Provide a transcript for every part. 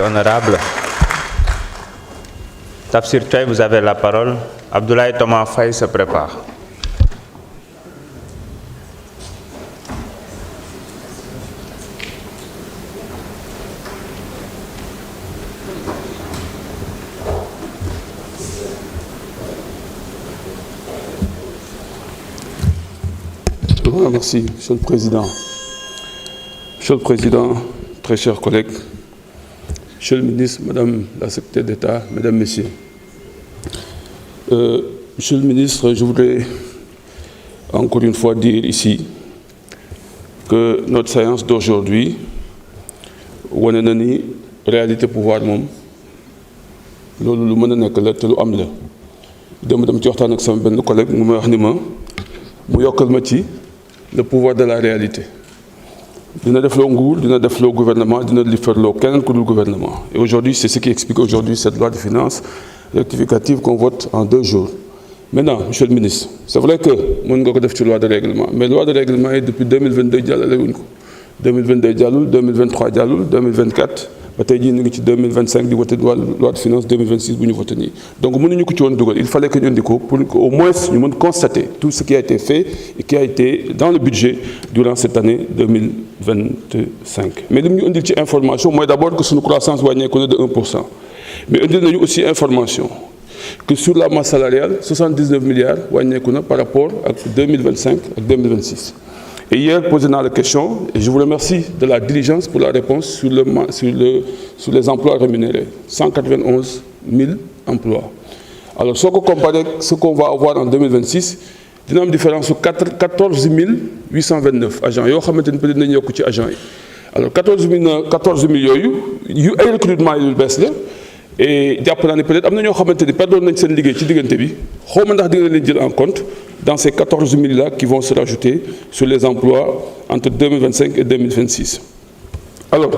Honorable. Tafsir Choy, vous avez la parole. Abdoulaye Thomas Faye se prépare. Merci, Monsieur le Président. Monsieur le Président, très chers collègues, Monsieur le ministre, Madame la secrétaire d'État, Mesdames, Messieurs. Monsieur le ministre, je voudrais encore une fois dire ici que notre séance d'aujourd'hui, wane na ni réalité pouvoir moom loolu lu mën a nekk la te lu am la dem ci waxtaan ak sama benn collègue mu may wax ni ma mu yokkal ma ci le pouvoir de la réalité. Dina def loo nguur, dina def loo gouvernement, dina li faire loo keneen ku dul gouvernement. Et aujourd'hui, c'est ce qui explique aujourd'hui cette loi de finances rectificative qu'on vote en 2 jours. Maintenant, Monsieur le ministre, c'est vrai que mën nga ko def ci loi de règlement, mais loi de règlement yi depuis 2022 jàllale wuñ ko. 2022 jàllul, 2023 jàllul, 2024 ba tey jii ñu ngi ci 2025 di voter loi de finances 2026 bu ñu voté nii. Donc mënuñu ko ci woon dugal, il fallait que ñu indi ko pour qu'au moins ñu mën constater tout ce qui a été fait et qui a été dans le budget durant cette année 2025. Mais li ñu indil ci information mooy d'abord que suñu croissance wàññeeku na de 1%. Mais indil nañu aussi information que sur la masse salariale 79 milliards wàññeeku na par rapport ak 2025 ak 2026. Et hier, posé dans la question, et je vous remercie de la diligence pour la réponse sur les emplois rémunérés. 191 000 emplois. Alors, si on compare ce qu'on va avoir en 2026, il y a une différence de 14 829 agents. Il y a peut-être agents. Alors, 14 000 il y a un recrutement qui baisse. Et peut-être am na ñoo xamante ni perdoon nañ seen liggéey ci diggante bi xaw ma ndax di nga leen jël en compte dans ces 14 000 là qui vont se rajouter sur les emplois entre 2025 et 2026. Alors,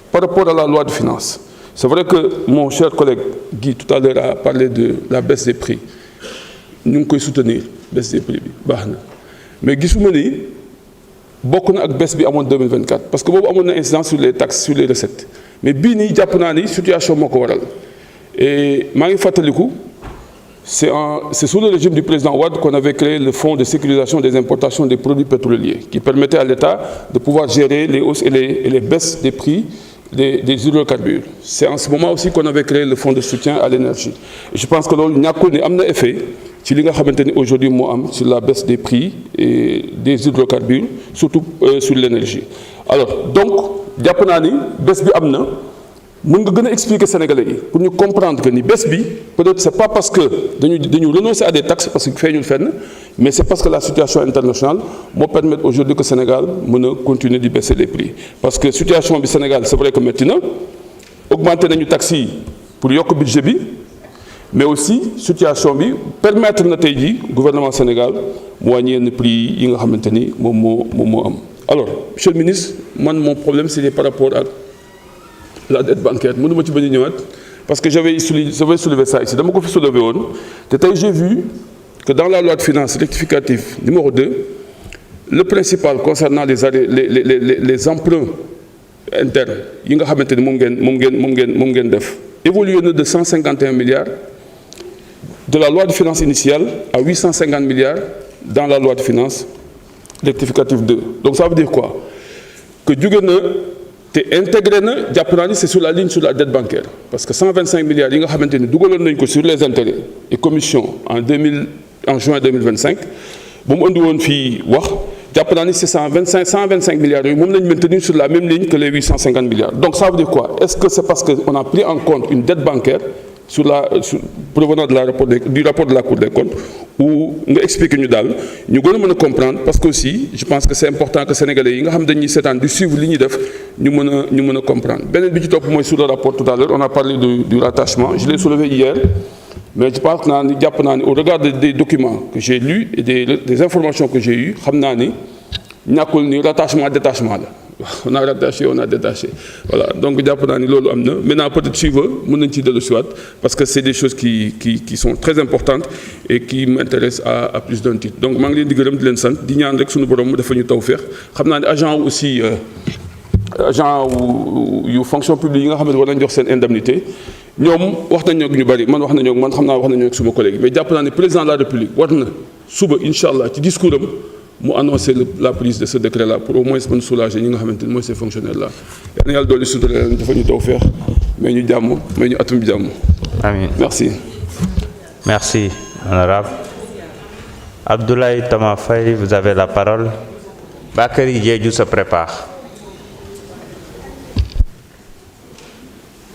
par rapport à la loi de finances, c'est vrai que mon cher collègue Guy tout à l'heure a parlé de la baisse des prix. Ñu ngi koy soutenir baisse des prix bi baax na mais gisuma ni bokk na ak baisse bi amoon 2024 parce que boobu amoon na incidence sur les taxes sur les recettes. Mais bii nii jàpp naa ni situation moo ko waral et maa ngi fàttaliku c'est sous le régime du président Wade qu'on avait créé le fonds de sécurisation des importations des produits pétroliers qui permettait à l'État de pouvoir gérer les hausses et les baisses des prix des hydrocarbures. C'est en ce moment aussi qu'on avait créé le fonds de soutien à l'énergie. Et je pense que loolu ñàkkul ni am na effet ci li nga xamante ni aujourd'hui moo am sur la baisse des prix et des hydrocarbures surtout sur l'énergie. Alors donc jàpp naa ni bés bi am na mën nga gën a expliquer Sénégalais yi pour ñu comprendre que ni bés bi peut-être c'est pas parce que dañu renoncer à des taxes parce que feeñul fenn mais c'est parce que la situation internationale moo permettre aujourd'hui que Sénégal mën a continuer di baisser les prix parce que situation bi Sénégal c'est vrai que métti na augmenter nañu taxes yi pour yokk budget bi mais aussi situation bi permettre na tey jii gouvernement Sénégal mu wàññi yenn prix yi nga xamante ni moom moo am. Alors, Monsieur le ministre, mon problème c'est par rapport à la dette bancaire. Je ne peux pas dire parce que j'avais soulevé ça ici. J'ai vu que dans la loi de finances rectificative numéro 2, le principal concernant les emprunts internes, évolue de 151 milliards de la loi de finances initiale à 850 milliards dans la loi de finances rectificatif 2. Donc ça veut dire quoi? Que Djugana est intégré, c'est sur la ligne sur la dette bancaire. Parce que 125 milliards, sur les intérêts et commissions en juin 2025, c'est 125 milliards, maintenu sur la même ligne que les 850 milliards. Donc ça veut dire quoi? Est-ce que c'est parce qu'on a pris en compte une dette bancaire provenant du rapport de la Cour des comptes ou nous expliquer nous dalle nous allons comprendre parce que aussi je pense que c'est important que Sénégalais yi nga xam dañuy seetaan di suivre li ñuy def ñu mën a comprendre beneen bi ci topp mooy sur le rapport tout à l'heure on a parlé du rattachement je l'ai soulevé hier mais je pense que au regard des documents que j'ai lus et des informations que j'ai eues xam naa ni ñàkkul ni rattachement détachement la on a rattaché, on a détaché. Voilà. Donc, maintenant, peut-être suivre, parce que c'est des choses qui sont très importantes et qui m'intéressent à plus d'un titre. Donc, je suis agent aussi agent yu fonction publique yi nga xam ne war nañ jox seen indemnité ñoom wax nañu ak ñu bari man wax nañu ak man xam naa wax nañu ak suma collègue mais jàpp naa ne président de la république war na suba incha allah ci discours am mu annoncé la prise de ce décret là pour au moins mën soulager ñi nga xamante ne mooy ces fonctionnaires là yal na yàlla dolli sutura leen dafa ñu tawfeex mais ñu jàmm mais ñu atum jàmm. Amiin. Merci. Merci, honorable. Abdoulaye Thomas Faye, vous avez la parole. Bakary Diédhiou se prépare.